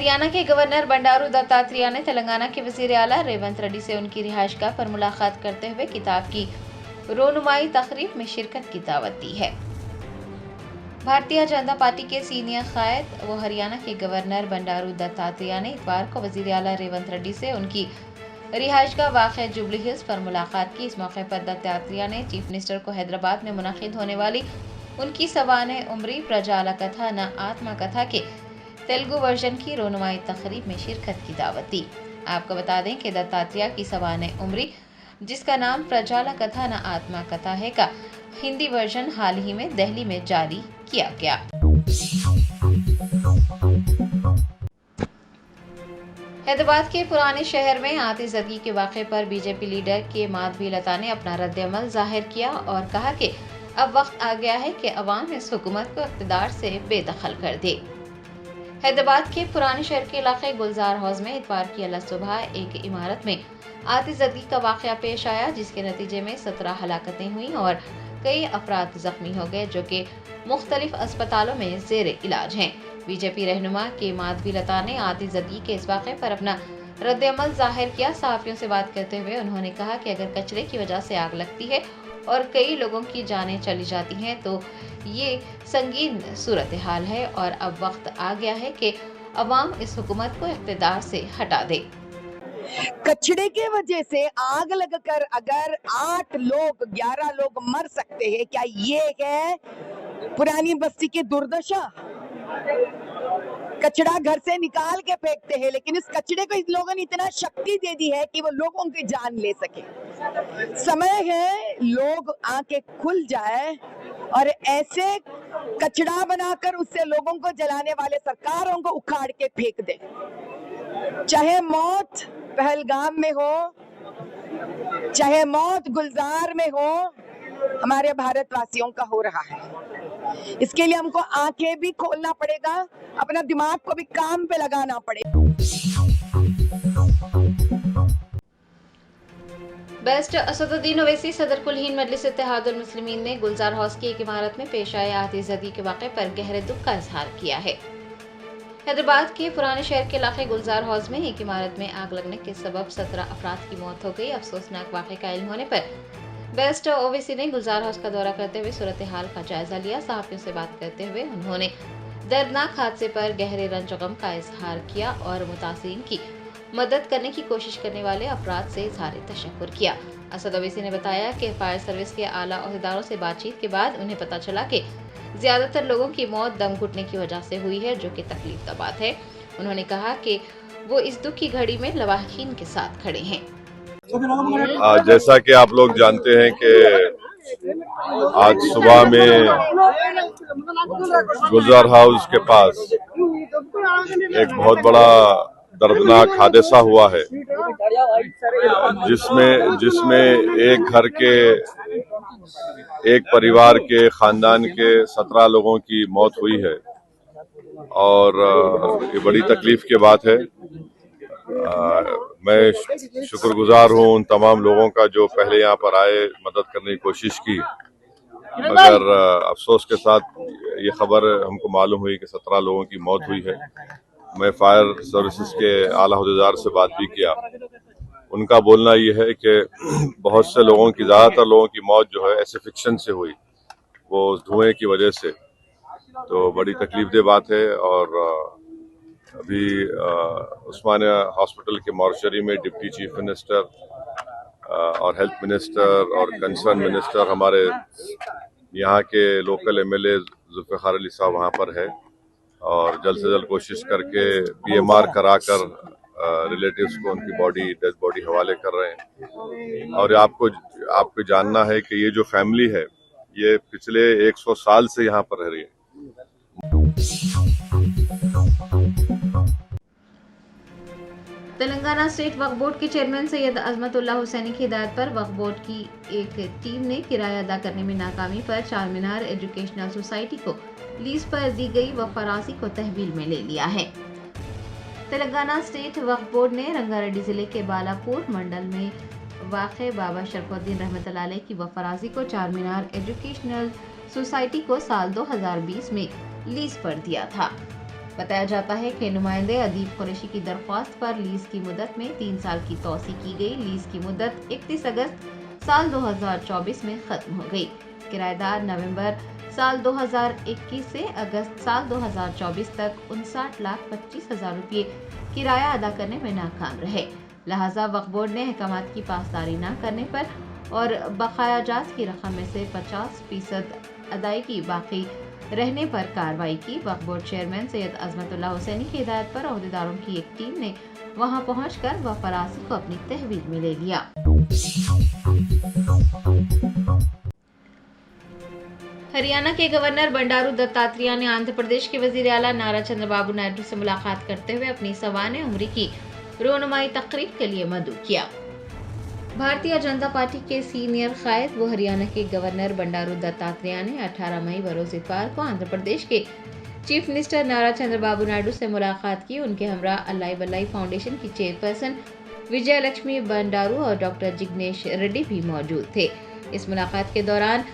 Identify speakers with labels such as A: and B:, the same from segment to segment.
A: हरियाणा के गवर्नर बंडारू दत्तात्रेय ने तेलंगाना के वजीर आला रेवंत रेड्डी से उनकी रिहाइशगाह पर मुलाकात करते हुए किताब की रोनुमाई तकरीब में शिरकत की दावत दी है। भारतीय जनता पार्टी के सीनियर कायद व हरियाणा के गवर्नर बंडारू दत्तात्रेय ने इतवार को वजीर आला रेवंत रेड्डी से उनकी रिहाइशगाह वाक़ जुबली हिल्स पर मुलाकात की। इस मौके पर दत्तात्रेय ने चीफ मिनिस्टर को हैदराबाद में मुनक़िद होने वाली उनकी सवाने उम्री प्रजाला कथा न आत्मा कथा के तेलुगु वर्जन की रोनुमाई तकरीब में शिरकत की दावत दी। आपको बता दें कि दत्तात्रेय की सवाने उम्री, जिसका नाम प्रजाला कथा न आत्मा कथा है, का हिंदी वर्जन हाल ही में दिल्ली में जारी किया गया। हैदराबाद के पुराने शहर में आतिशबाजी के वाक़े पर बीजेपी लीडर के माधवी लता ने अपना रद्द-ए-अमल जाहिर किया और कहा कि अब वक्त आ गया है कि अवाम इस हुकूमत को इक़्तिदार से बेदखल कर दे। हैदराबाद के पुराने शहर के इलाके गुलजार हाउस में इतवार की अला सुबह एक इमारत में आतिशबाजी का वाक़या पेश आया, जिसके नतीजे में 17 हलाकतें हुई और कई अफराद जख्मी हो गए, जो कि मुख्तलिफ अस्पतालों में ज़ेरे इलाज हैं। बीजेपी रहनुमा के माधवी लता ने आतिशबाजी के इस वाक़े पर अपना रद्द-ए-अमल जाहिर किया। सहाफ़ियों से बात करते हुए उन्होंने कहा कि अगर कचरे की वजह से आग लगती है और कई लोगों की जानें चली जाती हैं तो ये संगीन सूरत हाल है और अब वक्त आ गया है कि अवाम इस हुकूमत को इक़्तिदार से हटा दे।
B: कचड़े के वजह से आग लगकर अगर 8 लोग 11 लोग मर सकते हैं, क्या ये है पुरानी बस्ती की दुर्दशा? कचड़ा घर से निकाल के फेंकते हैं, लेकिन इस कचड़े को इन लोगों ने इतना शक्ति दे दी है कि वो लोगों की जान ले सके। समय है लोग आंखें खुल जाए और ऐसे कचड़ा बनाकर उससे लोगों को जलाने वाले सरकारों को उखाड़ के फेंक दे। चाहे मौत पहलगाम में हो, चाहे मौत गुलजार में हो, हमारे भारतवासियों का हो रहा है। इसके लिए हमको आंखें भी खोलना पड़ेगा, अपना दिमाग को भी काम पे लगाना पड़ेगा।
A: बेस्ट असदुद्दीन ओवैसी सदर कुल हिंद मजलिस इत्तेहादुल मुस्लिमीन ने गुलजार हाउस की एक इमारत में पेश आए आतिशबाजी के वाक़े पर गहरे दुख का इजहार किया है। हैदराबाद के पुराने शहर के इलाके गुलजार हाउस में एक इमारत में आग लगने के सबब 17 अफराद की मौत हो गई। अफसोसनाक वाक़े का इल्म होने पर बेस्ट ओवैसी ने गुलजार हाउस का दौरा करते हुए सूरत हाल का जायजा लिया। सहाफ़ियों से बात करते हुए उन्होंने दर्दनाक हादसे पर गहरे रंज गम का इजहार किया और मुतासिरीन की मदद करने की कोशिश करने वाले अफराद से इज़हार तशक्कुर किया। असद ओवैसी ने बताया कि फायर सर्विस के आला अहदेदारों से बातचीत के बाद उन्हें पता चला कि ज्यादातर लोगों की मौत दम घुटने की वजह से हुई है, जो कि तकलीफ का बात है। उन्होंने कहा कि वो इस दुख की घड़ी में लवाहिकीन के साथ खड़े हैं।
C: जैसा कि आप लोग जानते हैं कि आज सुबह में गुलजार हाउस के पास एक बहुत बड़ा दर्दनाक हादसा हुआ है, जिसमें एक घर के एक परिवार के खानदान के 17 लोगों की मौत हुई है और ये बड़ी तकलीफ की बात है। मैं शुक्रगुजार हूं उन तमाम लोगों का जो पहले यहाँ पर आए, मदद करने की कोशिश की, मगर अफसोस के साथ ये खबर हमको मालूम हुई कि 17 लोगों की मौत हुई है। मैं फायर सर्विसेज के आला अहदेदार से बात भी किया। उनका बोलना ये है कि बहुत से लोगों की, ज़्यादातर लोगों की मौत जो है एसिफिक्शन से हुई, वो धुएं की वजह से। तो बड़ी तकलीफदेह बात है और अभी उस्मानिया हॉस्पिटल के मॉर्चरी में डिप्टी चीफ मिनिस्टर और हेल्थ मिनिस्टर और कंसर्न मिनिस्टर, हमारे यहाँ के लोकल एमएलए जुल्फ़िकार अली साहब वहाँ पर है और जल्द से जल्द कोशिश करके पीएमआर कराकर रिलेटिव्स को उनकी डेड बॉडी हवाले कर रहे हैं। और आपको जानना है कि ये जो फैमिली है ये पिछले 100 साल से यहाँ पर रह रही है।
A: तेलंगाना स्टेट वक्फ बोर्ड के चेयरमैन सैयद अजमतुल्लाह हुसैनी की हिदायत पर वक्फ बोर्ड की एक टीम ने किराया अदा करने में नाकामी पर चारमीनार एजुकेशनल सोसाइटी को लीज पर दी गई वफराजी को तहवील में ले लिया है। तेलंगाना स्टेट वक्फ बोर्ड ने रंगारेड्डी जिले के बालापुर मंडल में वाक़े बाबा शरफुद्दीन रहमतुल्लाह अलैह की वफराजी को चारमीनार एजुकेशनल सोसाइटी को साल 2020 में लीज पर दिया था। बताया जाता है कि नुमाइंदे अदीब कुरैशी की दरख्वास्त पर लीज की मुद्दत में 3 साल की तौसी की गई। लीज की मुद्दत 31 अगस्त साल 2024 में खत्म हो गई। किराएदार नवंबर साल 2021 से अगस्त साल 2024 तक 59,25,000 रुपये किराया अदा करने में नाकाम रहे। लिहाजा वक्फ बोर्ड ने अहकामात की पासदारी न करने पर और बकाया जात की रकम में से 50% अदायगी बाकी रहने पर कार्रवाई की। वक्फ बोर्ड चेयरमैन सैयद अजमतुल्लाह हुसैनी की हिदायत पर अहदेदारों की एक टीम ने वहां पहुंचकर वफरासी को अपनी तहवील में ले लिया। हरियाणा के गवर्नर बंडारू दत्तात्रेय ने आंध्र प्रदेश के वजीर आला नारा चंद्रबाबू नायडू से मुलाकात करते हुए अपनी सवाने उम्री की रोनुमाई तकरीब के लिए मदऊ किया। भारतीय जनता पार्टी के सीनियर कायद व हरियाणा के गवर्नर बंडारू दत्तात्रेय ने 18 मई बरोज इतवार को आंध्र प्रदेश के चीफ मिनिस्टर नारा चंद्रबाबू नायडू से मुलाकात की। उनके हमरा अल्लाई बल्लाई फाउंडेशन की चेयरपर्सन विजय लक्ष्मी बंडारू और डॉक्टर जिग्नेश रेड्डी भी मौजूद थे। इस मुलाकात के दौरान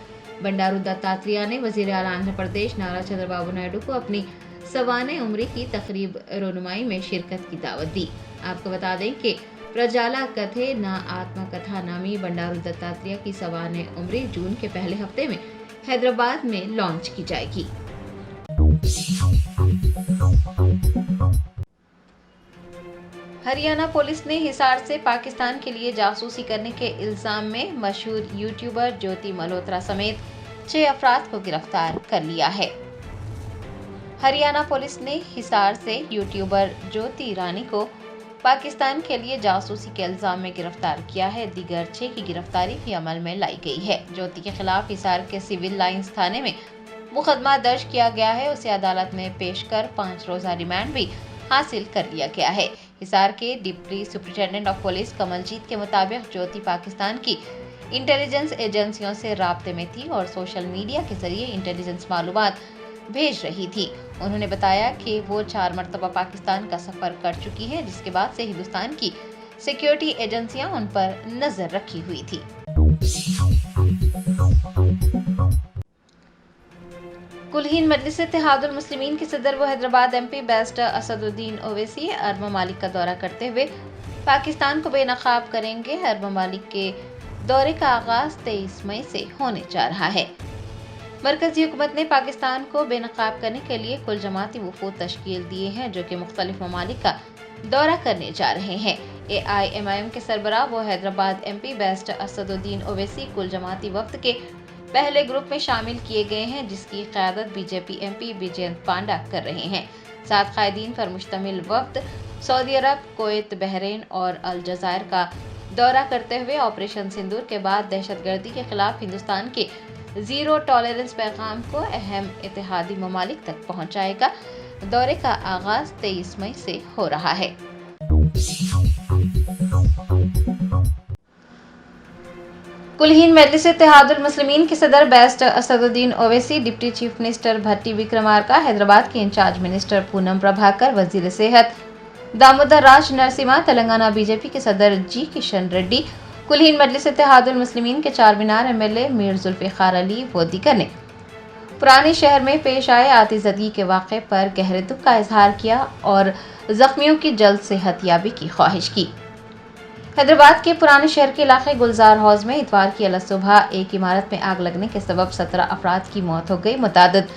A: बंडारू दत्तात्रेय ने वजीर आला आंध्र प्रदेश नारा चंद्रबाबू नायडू को अपनी सवाने उम्री की तकरीब रोनुमाई में शिरकत की दावत दी। आपको बता दें कि प्रजाला कथे ना आत्मकथा नामी बंडारू दत्तात्रेय की सवाने उम्री जून के पहले हफ्ते में हैदराबाद में लॉन्च की जाएगी। हरियाणा पुलिस ने हिसार से पाकिस्तान के लिए जासूसी करने के इल्जाम में मशहूर यूट्यूबर ज्योति मल्होत्रा समेत 6 अफराद को गिरफ्तार कर लिया है। हरियाणा पुलिस ने हिसार से यूट्यूबर ज्योति रानी को पाकिस्तान के लिए जासूसी के इल्जाम में गिरफ्तार किया है। दीगर 6 की गिरफ्तारी भी अमल में लाई गई है। ज्योति के खिलाफ हिसार के सिविल लाइंस थाने में मुकदमा दर्ज किया गया है। उसे अदालत में पेश कर 5 रोजा रिमांड भी हासिल कर लिया गया है। हिसार के deputy superintendent of police Kamaljit के मुताबिक ज्योति पाकिस्तान की इंटेलिजेंस एजेंसियों से राब्ते में थी और सोशल मीडिया के जरिए इंटेलिजेंस मालूमात भेज रही थी। उन्होंने बताया कि वो 4 मरतबा पाकिस्तान का सफर कर चुकी है, जिसके बाद से हिंदुस्तान की सिक्योरिटी एजेंसियां उन पर नजर रखी हुई थी। कुलहीन मजलिस इत्तेहादुल मुस्लिमीन के सदर व हैदराबाद एमपी बैरिस्टर असदुद्दीन ओवैसी अरब ममालिक का दौरा करते हुए पाकिस्तान को बेनकाब करेंगे। अरब ममालिक के दौरे का आगाज 23 मई से होने जा रहा है। मरकजी हुकूमत ने पाकिस्तान को बेनकाब करने के लिए कुल जमाती वफूद तश्कील दिए हैं, जो कि मुख्तलिफ ममालिक का दौरा करने जा रहे हैं। AIMIM के सरबराह व हैदराबाद एमपी बैरिस्टर असदुद्दीन ओवैसी कुल जमाती वफ्द के पहले ग्रुप में शामिल किए गए हैं, जिसकी क़यादत बीजेपी एमपी विजयंत पांडा कर रहे हैं। 7 कायदीन पर मुश्तमिल वफ्द सऊदी अरब, कुवैत, बहरीन और अलजायर का दौरा करते हुए ऑपरेशन सिंदूर के बाद दहशतगर्दी के खिलाफ हिंदुस्तान के जीरो टॉलरेंस पैगाम को अहम इत्तेहादी ममालिक तक पहुंचाएगा। दौरे का आगाज 23 मई से हो रहा है। कुलहीन मजलिस इत्तेहादुल मुस्लिमीन के सदर barrister Asaduddin Owaisi, deputy chief minister Bhatti Vikramarka, Hyderabad के इंचार्ज मिनिस्टर पूनम प्रभाकर, वजीर सेहत दामोदर राज नरसिम्हा, तेलंगाना बीजेपी के सदर जी किशन रेड्डी, कुलहीन मजलिस इत्तेहादुल मुस्लिमीन के चार मीनार MLA मीर जुल्फिकार अली व दीगर ने पुराने शहर में पेश आए आतिशबाजी के वाक़े पर गहरे दुख का इजहार किया और जख्मियों की जल्द सेहतयाबी की ख्वाहिश की। हैदराबाद के पुराने शहर के इलाके गुलजार हाउस में इतवार की अलग सुबह एक इमारत में आग लगने के सबब 17 अफराद की मौत हो गई, मुतादिद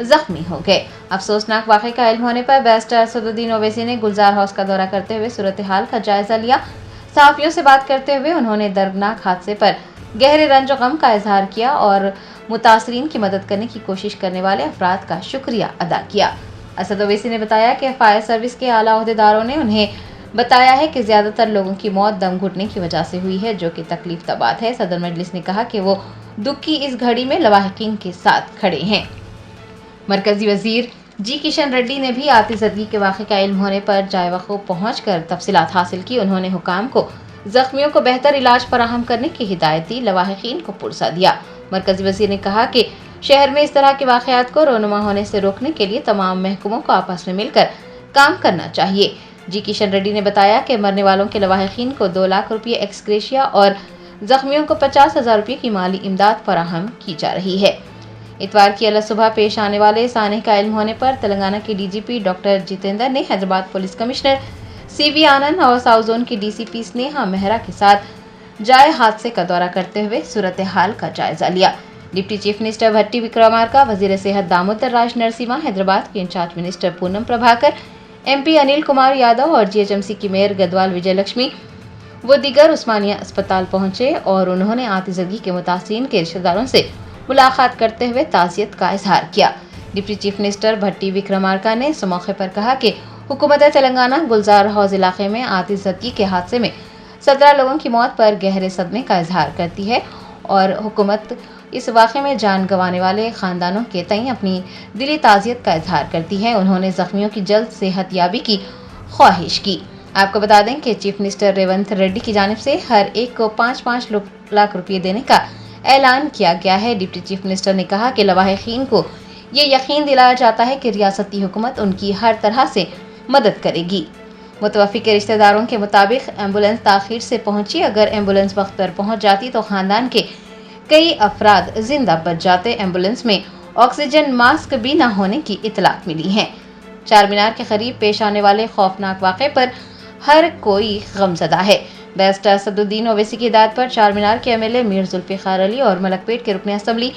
A: जख्मी हो गए। अफसोसनाक वाक़े का इल्म होने पर बैरिस्टर असदुद्दीन ओवैसी ने गुलजार हाउस का दौरा करते हुए सूरत हाल का जायजा लिया। सहाफ़ियों से बात करते हुए उन्होंने दर्दनाक हादसे पर गहरे रंज गम का इजहार किया और मुतासरीन की मदद करने की कोशिश करने वाले अफराद का शुक्रिया अदा किया। असद ओवैसी ने बताया कि फायर सर्विस के आला अहदेदारों ने उन्हें बताया है कि ज्यादातर लोगों की मौत दम घुटने की वजह से हुई है, जो कि तकलीफ का बात है। सदर मजलिस ने कहा कि वो दुख की इस घड़ी में लवाहिकीन के साथ खड़े हैं। मरकजी वजीर जी किशन रेड्डी ने भी आतिशबाजी के वाक़े का इल्म होने पर जाए वक़ूफ़ पहुँच कर तफसीलात हासिल की। उन्होंने हुकाम को जख्मियों को बेहतर इलाज फराहम करने की हिदायत दी, लवाहिकीन को पुरसा दिया। मरकजी वजीर ने कहा कि शहर में इस तरह के वाक़यात को रोनुमा होने से रोकने के लिए तमाम महकमों को आपस में मिलकर काम करना चाहिए। जी किशन रेड्डी ने बताया कि मरने वालों के लवाहिकीन को 2 लाख रुपये एक्सग्रेशिया और जख्मियों को 50,000 रुपये की माली इमदाद फराहम की जा रही है। इतवार की अलग सुबह पेश आने वाले साने का इल्म होने पर तेलंगाना के डीजीपी डॉक्टर जितेंद्र ने हैदराबाद पुलिस कमिश्नर सीवी आनंद और साउथ जोन की डीसीपी स्नेहा मेहरा के साथ जाए हादसे का दौरा करते हुए सूरत हाल का जायजा लिया। Deputy chief minister Bhatti Vikramarka, वजीर सेहत दामोदर राज नरसिम्हा, हैदराबाद के in charge minister Poonam Prabhakar, MP Anil Kumar Yadav और जीएचएमसी की मेयर गदवाल विजय लक्ष्मी वो दीगर उस्मानिया अस्पताल पहुंचे और उन्होंने आतिशबाजी के मुतासिरीन के रिश्तेदारों से मुलाकात करते हुए ताज़ियत का इजहार किया। Deputy chief minister Bhatti Vikramarka ने इस मौके पर कहा कि हुकूमत तेलंगाना गुलजार हौज इलाके में आतिशबाजी के हादसे में 17 लोगों की मौत पर गहरे सदमे का इजहार करती है और हुकूमत इस वाक़े में जान गंवाने वाले ख़ानदानों के तय अपनी दिली ताज़ियत का इजहार करती है। उन्होंने ज़ख्मियों की जल्द सेहतयाबी की ख्वाहिश की। आपको बता दें कि चीफ मिनिस्टर रेवंत रेड्डी की जानिब से हर एक को 5-5 लाख रुपये देने का ऐलान किया गया है। डिप्टी चीफ मिनिस्टर ने कहा कि लवाहिकीन को ये यकीन दिलाया जाता है कि रियासती हुकूमत उनकी हर तरह से मदद करेगी। मुतवफ़ी के रिश्तेदारों के मुताबिक एम्बुलेंस ताख़ीर से पहुंची। अगर एम्बुलेंस वक्त पर पहुंच जाती तो ख़ानदान के कई अफराद जिंदा बच जाते। एम्बुलेंस में ऑक्सीजन मास्क भी न होने की इतलात मिली है। चार मीनार के करीब पेश आने वाले खौफनाक वाक़े पर हर कोई गमज़दा है। बैरिस्टर असदुद्दीन ओवैसी की हिदायत पर चार मीनार के एमएलए मीर जुल्फ़िकार अली और मलकपेट के रुकन असम्बली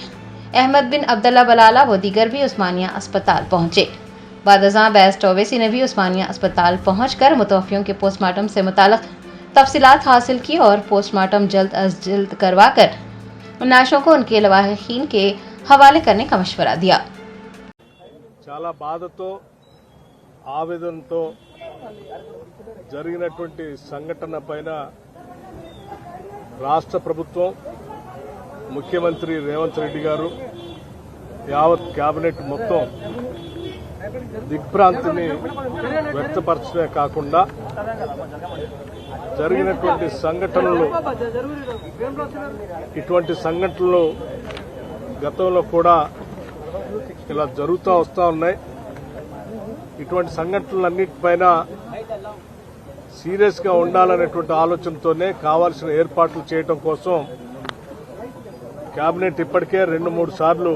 A: अहमद बिन अब्दुल्ला बलाला व दीगर भी उस्मानिया अस्पताल पहुंचे। बादशाह बैरिस्टर ओवैसी ने भी उस्मानिया अस्पताल पहुंचकर मुतवफ़ियों के पोस्टमार्टम से मुताल्लिक़ तफसीलात हासिल की और पोस्टमार्टम जल्द अज जल्द करवाकर नाशों को उनके लवाहिकीन के हवाले करने का मशवरा दिया।
D: చాలా బాధతో ఆవేదనతో జరిగినటువంటి సంఘటన పైన రాష్ట్ర ప్రభుత్వం ముఖ్యమంత్రి రేవంత్ రెడ్డి గారు యావత్ కేబినెట్ మొత్తం దిగ్భ్రాంతిని వ్యక్తపరచడమే కాకుండా జరిగినటువంటి సంఘటనలు ఇటువంటి సంఘటనలు గతంలో కూడా ఇలా జరుగుతూ వస్తూ ఉన్నాయి. ఇటువంటి సంఘటనలన్నిటిపైన సీరియస్ గా ఉండాలనేటువంటి ఆలోచనతోనే కావాల్సిన ఏర్పాట్లు చేయడం కోసం కేబినెట్ ఇప్పటికే 2-3 సార్లు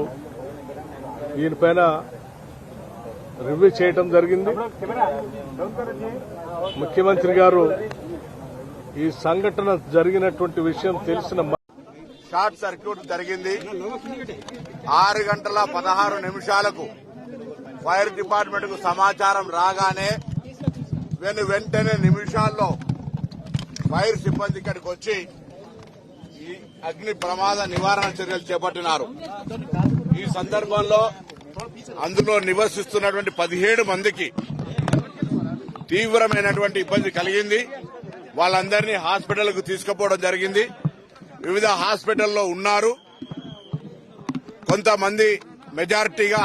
D: దీనిపైన రివ్యూ చేయడం జరిగింది. ముఖ్యమంత్రి గారు ఈ సంఘటన జరిగినటువంటి విషయం తెలిసిన
E: షార్ట్ సర్క్యూట్ జరిగింది. 6 గంటల 16 నిమిషాలకు ఫైర్ డిపార్ట్మెంట్ కు సమాచారం రాగానే వెంటనే నిమిషాల్లో ఫైర్ సిబ్బంది ఇక్కడికి వచ్చి ఈ అగ్ని ప్రమాద నివారణ చర్యలు చేపట్టినారు. ఈ సందర్భంలో అందులో నివసిస్తున్నటువంటి 17 మందికి తీవ్రమైనటువంటి ఇబ్బంది కలిగింది. వాళ్ళందరినీ హాస్పిటల్కు తీసుకుపోవడం జరిగింది. వివిధ హాస్పిటల్లో ఉన్నారు. కొంతమంది మెజారిటీగా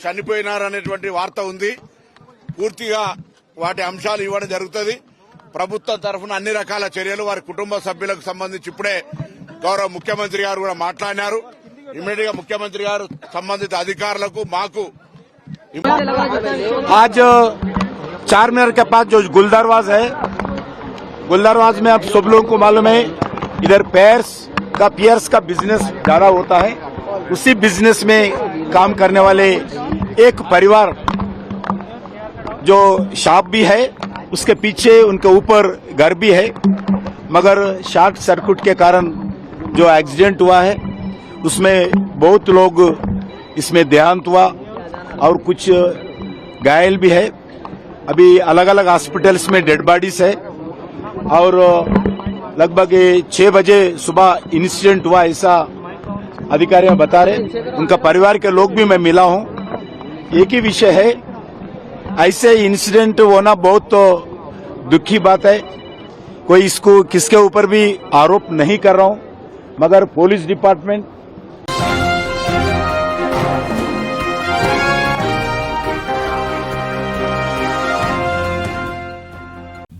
E: చనిపోయినారనేటువంటి వార్త ఉంది. పూర్తిగా వాటి అంశాలు ఇవ్వడం జరుగుతుంది. ప్రభుత్వం తరఫున అన్ని రకాల చర్యలు వారి కుటుంబ సభ్యులకు సంబంధించి ఇప్పుడే గౌరవ ముఖ్యమంత్రి గారు కూడా మాట్లాడినారు. ఇమ్మీడియట్ గా ముఖ్యమంత్రి గారు సంబంధిత అధికారులకు మాకు
F: आज चार मीनार के पास जो गुलदरवाज है, गुलदरवाज में आप सब लोगों को मालूम है इधर पियर्स का बिजनेस ज्यादा होता है। उसी बिजनेस में काम करने वाले एक परिवार जो शॉप भी है, उसके पीछे उनके ऊपर घर भी है, मगर शॉर्ट सर्किट के कारण जो एक्सीडेंट हुआ है उसमें बहुत लोग इसमें देहांत हुआ और कुछ घायल भी है। अभी अलग अलग हॉस्पिटल्स में डेड बॉडीज है और लगभग 6 बजे सुबह इंसिडेंट हुआ ऐसा अधिकारी बता रहे। उनका परिवार के लोग भी मैं मिला हूं। एक ही विषय है, ऐसे इंसिडेंट होना बहुत दुखी बात है। कोई इसको किसके ऊपर भी आरोप नहीं कर रहा हूं, मगर police department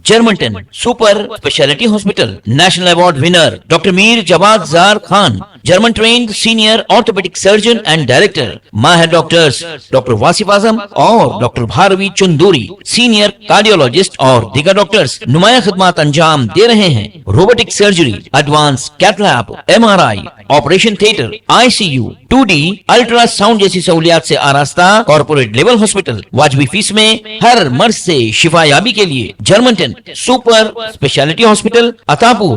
G: Germanten super speciality hospital, national award winner doctor Mir Jawad Zar Khan, German trained senior orthopaedic surgeon and director, माहिर डॉक्टर्स डॉक्टर वासिफ आजम और doctor Bharvi Chanduri, senior cardiologist और दीगर डॉक्टर्स नुमाया खिदमत अंजाम दे रहे हैं। Robotic surgery, advance cath lab, MRI, operation theatre, ICU, 2D ultrasound जैसी सहूलियात से आरास्ता कॉर्पोरेट लेवल हॉस्पिटल। वाजबी फीस में हर मर्ज से शिफायाबी के लिए German 10 super speciality hospital, Attapur.